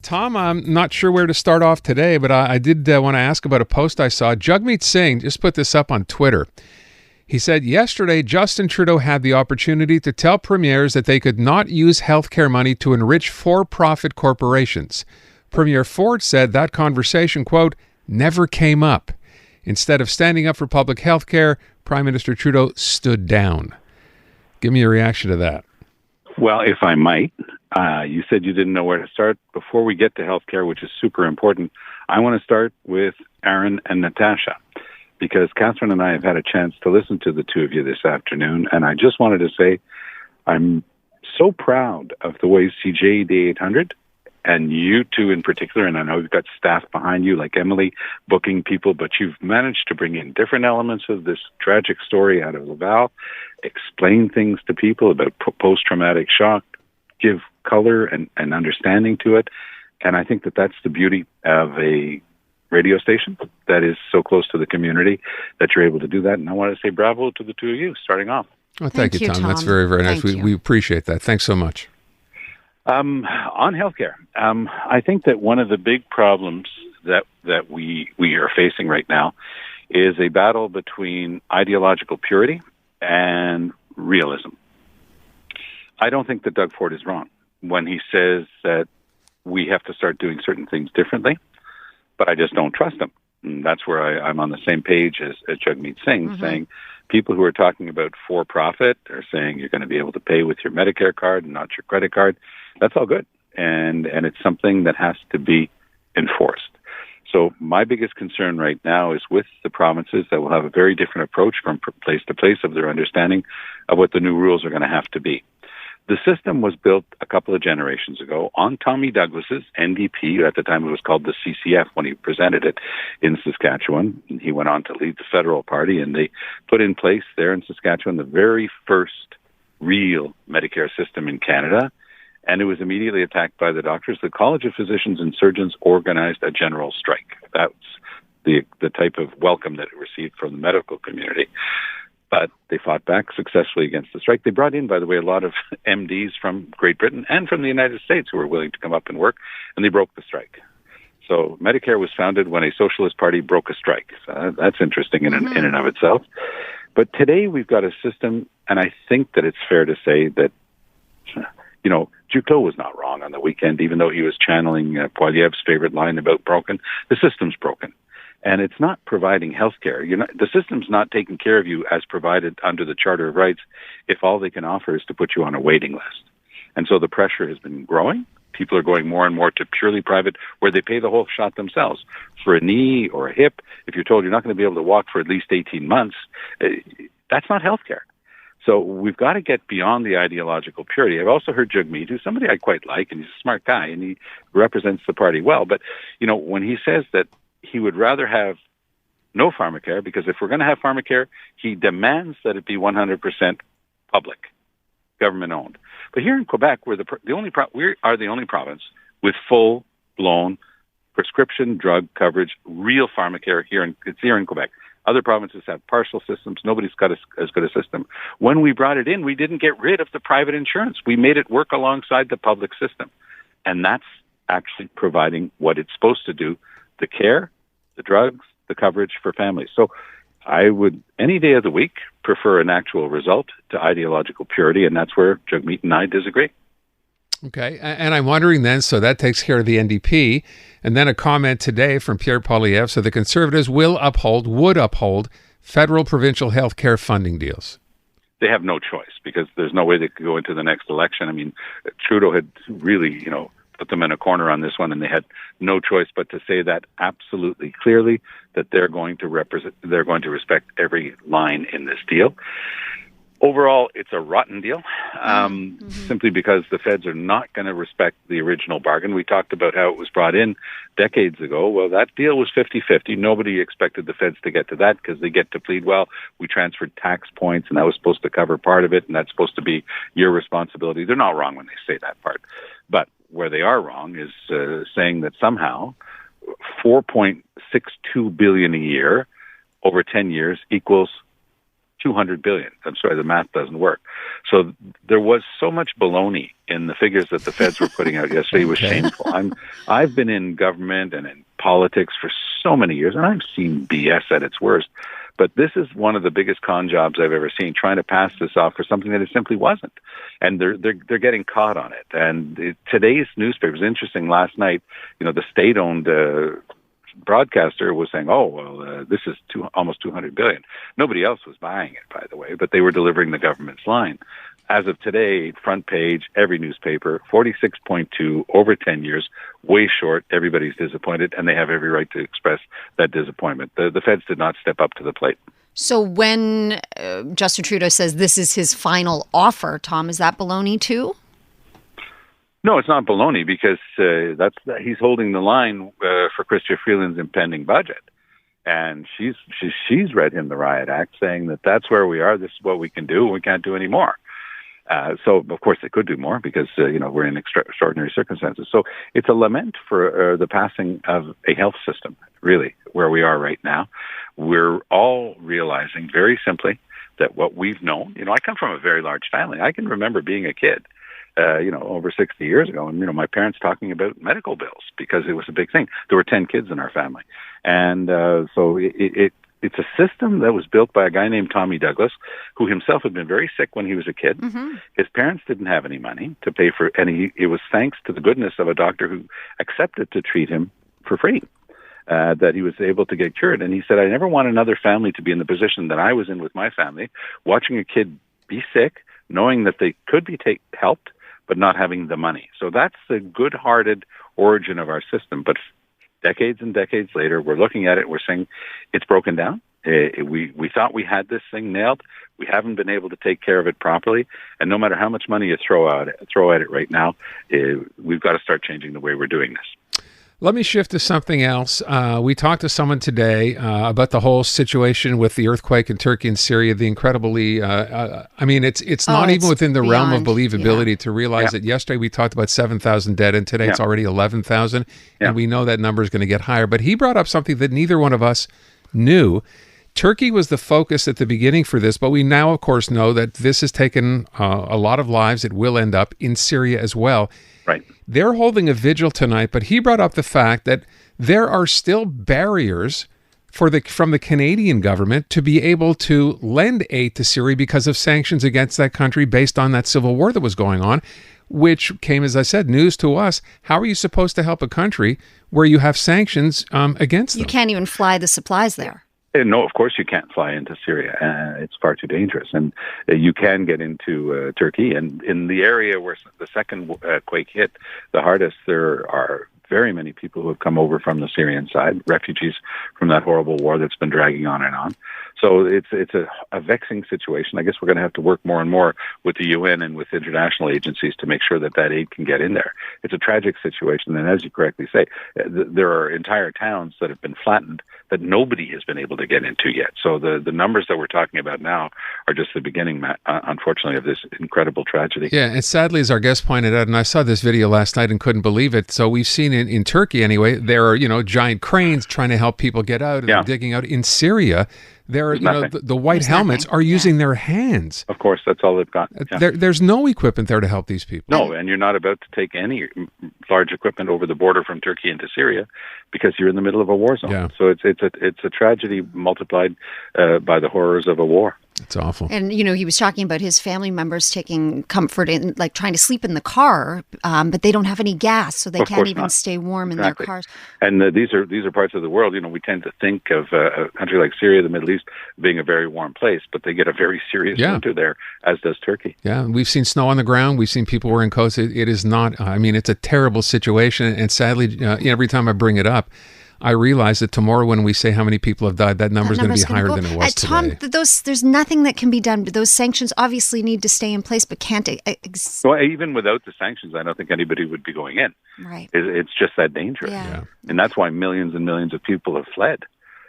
Tom, I'm not sure where to start off today, but I did want to ask about a post I saw. Jagmeet Singh just put this up on Twitter. He said, yesterday, Justin Trudeau had the opportunity to tell premiers that they could not use healthcare money to enrich for-profit corporations. Premier Ford said that conversation, quote, never came up. Instead of standing up for public health care, Prime Minister Trudeau stood down. Give me a reaction to that. Well, if I might, you said you didn't know where to start. Before we get to healthcare, which is super important, I want to start with Aaron and Natasha, because Catherine and I have had a chance to listen to the two of you this afternoon, and I just wanted to say I'm so proud of the way CJAD 800, and you two in particular, and I know you've got staff behind you like Emily booking people, but you've managed to bring in different elements of this tragic story out of Laval, explain things to people about post-traumatic shock, give color and understanding to it. And I think that that's the beauty of a radio station that is so close to the community that you're able to do that. And I want to say bravo to the two of you starting off. Well, thank you, Tom. That's very, very nice. We appreciate that. Thanks so much. On healthcare, I think that one of the big problems that we are facing right now is a battle between ideological purity and realism. I don't think that Doug Ford is wrong when he says that we have to start doing certain things differently, but I just don't trust him. And that's where I'm on the same page as Jagmeet Singh, saying people who are talking about for-profit are saying you're going to be able to pay with your Medicare card and not your credit card. That's all good, and it's something that has to be enforced. So my biggest concern right now is with the provinces that will have a very different approach from place to place of their understanding of what the new rules are going to have to be. The system was built a couple of generations ago on Tommy Douglas's NDP. At the time it was called the CCF when he presented it in Saskatchewan. He went on to lead the federal party, and they put in place there in Saskatchewan the very first real Medicare system in Canada. And it was immediately attacked by the doctors. The College of Physicians and Surgeons organized a general strike. That's the type of welcome that it received from the medical community. But they fought back successfully against the strike. They brought in, by the way, a lot of MDs from Great Britain and from the United States who were willing to come up and work, and they broke the strike. So Medicare was founded when a socialist party broke a strike. So that's interesting in and of itself. But today we've got a system, and I think that it's fair to say that, you know, Duclos was not wrong on the weekend, even though he was channeling Poilievre's favorite line about broken. The system's broken. And it's not providing health care. The system's not taking care of you as provided under the Charter of Rights if all they can offer is to put you on a waiting list. And so the pressure has been growing. People are going more and more to purely private, where they pay the whole shot themselves. For a knee or a hip, if you're told you're not going to be able to walk for at least 18 months, that's not health care. So we've got to get beyond the ideological purity. I've also heard Jagmeet, who's somebody I quite like, and he's a smart guy, and he represents the party well. But, you know, when he says that he would rather have no pharmacare, because if we're going to have pharmacare, he demands that it be 100% public, government-owned. But here in Quebec, we are the only province with full-blown prescription drug coverage, real pharmacare it's here in Quebec. Other provinces have partial systems. Nobody's got as good a system. When we brought it in, we didn't get rid of the private insurance. We made it work alongside the public system. And that's actually providing what it's supposed to do, the care, the drugs, the coverage for families. So I would, any day of the week, prefer an actual result to ideological purity, and that's where Jagmeet and I disagree. Okay, and I'm wondering then, so that takes care of the NDP, and then a comment today from Pierre Poilievre, so the Conservatives would uphold federal provincial health care funding deals. They have no choice, because there's no way they could go into the next election. I mean, Trudeau had really, put them in a corner on this one, and they had no choice but to say that absolutely clearly, that they're going to respect every line in this deal. Overall, it's a rotten deal, simply because the feds are not going to respect the original bargain. We talked about how it was brought in decades ago. Well, that deal was 50-50. Nobody expected the feds to get to that, because they get to plead, well, we transferred tax points, and that was supposed to cover part of it, and that's supposed to be your responsibility. They're not wrong when they say that part. But where they are wrong is saying that somehow $4.62 billion a year over 10 years equals 200 billion. I'm sorry, the math doesn't work. So there was so much baloney in the figures that the feds were putting out yesterday. It was shameful. I've been in government and in politics for so many years, and I've seen BS at its worst. But this is one of the biggest con jobs I've ever seen, trying to pass this off for something that it simply wasn't. And they're getting caught on it. And today's newspaper is interesting. Last night, the state-owned broadcaster was saying, this is almost 200 billion. Nobody else was buying it, by the way, but they were delivering the government's line. As of today, front page, every newspaper, 46.2 over 10 years, way short. Everybody's disappointed, and they have every right to express that disappointment. The feds did not step up to the plate. So when Justin Trudeau says this is his final offer, Tom, is that baloney too? No, it's not baloney, because he's holding the line for Chrystia Freeland's impending budget, and she's read him the riot act, saying that's where we are. This is what we can do. We can't do any more. So of course they could do more, because we're in extraordinary circumstances. So it's a lament for the passing of a health system, really, where we are right now. We're all realizing very simply that what we've known. I come from a very large family. I can remember being a kid. Over 60 years ago, and, my parents talking about medical bills, because it was a big thing. There were 10 kids in our family. And so it's a system that was built by a guy named Tommy Douglas, who himself had been very sick when he was a kid. Mm-hmm. His parents didn't have any money to pay for, and it was thanks to the goodness of a doctor who accepted to treat him for free, that he was able to get cured. And he said, I never want another family to be in the position that I was in with my family, watching a kid be sick, knowing that they could be helped, but not having the money. So that's the good-hearted origin of our system. But decades and decades later, we're looking at it, we're saying it's broken down. We thought we had this thing nailed. We haven't been able to take care of it properly. And no matter how much money you throw at it right now, we've got to start changing the way we're doing this. Let me shift to something else. We talked to someone today about the whole situation with the earthquake in Turkey and Syria, the incredibly, it's not even within the realm of believability to realize that yesterday we talked about 7,000 dead, and today it's already 11,000, and we know that number is going to get higher. But he brought up something that neither one of us knew. Turkey was the focus at the beginning for this, but we now, of course, know that this has taken a lot of lives. It will end up in Syria as well. Right. They're holding a vigil tonight, but he brought up the fact that there are still barriers from the Canadian government to be able to lend aid to Syria because of sanctions against that country based on that civil war that was going on, which came, as I said, news to us. How are you supposed to help a country where you have sanctions against them? You can't even fly the supplies there. No, of course you can't fly into Syria. It's far too dangerous. And you can get into Turkey. And in the area where the second quake hit the hardest, there are very many people who have come over from the Syrian side, refugees from that horrible war that's been dragging on and on. So it's a vexing situation. I guess we're going to have to work more and more with the UN and with international agencies to make sure that aid can get in there. It's a tragic situation, and as you correctly say, there are entire towns that have been flattened that nobody has been able to get into yet. So the numbers that we're talking about now are just the beginning, unfortunately, of this incredible tragedy. Yeah, and sadly, as our guest pointed out, and I saw this video last night and couldn't believe it, so we've seen in Turkey anyway, there are giant cranes trying to help people get out and digging out. In Syria, there are, the white helmets are using their hands. Of course, that's all they've got. Yeah. There's no equipment there to help these people. No, and you're not about to take any large equipment over the border from Turkey into Syria because you're in the middle of a war zone. Yeah. So it's a tragedy multiplied by the horrors of a war. It's awful. And, he was talking about his family members taking comfort in, like, trying to sleep in the car, but they don't have any gas, so they can't even stay warm in their cars. And these are parts of the world, we tend to think of a country like Syria, the Middle East, being a very warm place, but they get a very serious winter there, as does Turkey. Yeah, we've seen snow on the ground. We've seen people wearing coats. It is not, it's a terrible situation, and sadly, every time I bring it up, I realize that tomorrow when we say how many people have died, that number is going to be higher than it was Tom, today. There's nothing that can be done. Those sanctions obviously need to stay in place, but can't... Well, even without the sanctions, I don't think anybody would be going in. Right. It's just that dangerous. Yeah. And that's why millions and millions of people have fled.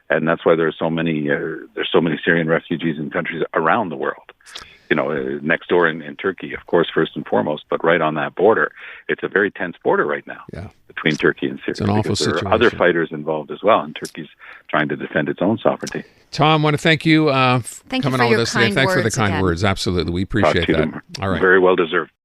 And that's why there's so many Syrian refugees in countries around the world. next door in Turkey, of course, first and foremost, but right on that border. It's a very tense border right now between Turkey and Syria. It's an awful situation. There are other fighters involved as well, and Turkey's trying to defend its own sovereignty. Tom, I want to thank you for coming on with us today. Thanks for the kind words. Absolutely. We appreciate that. All right. Very well deserved.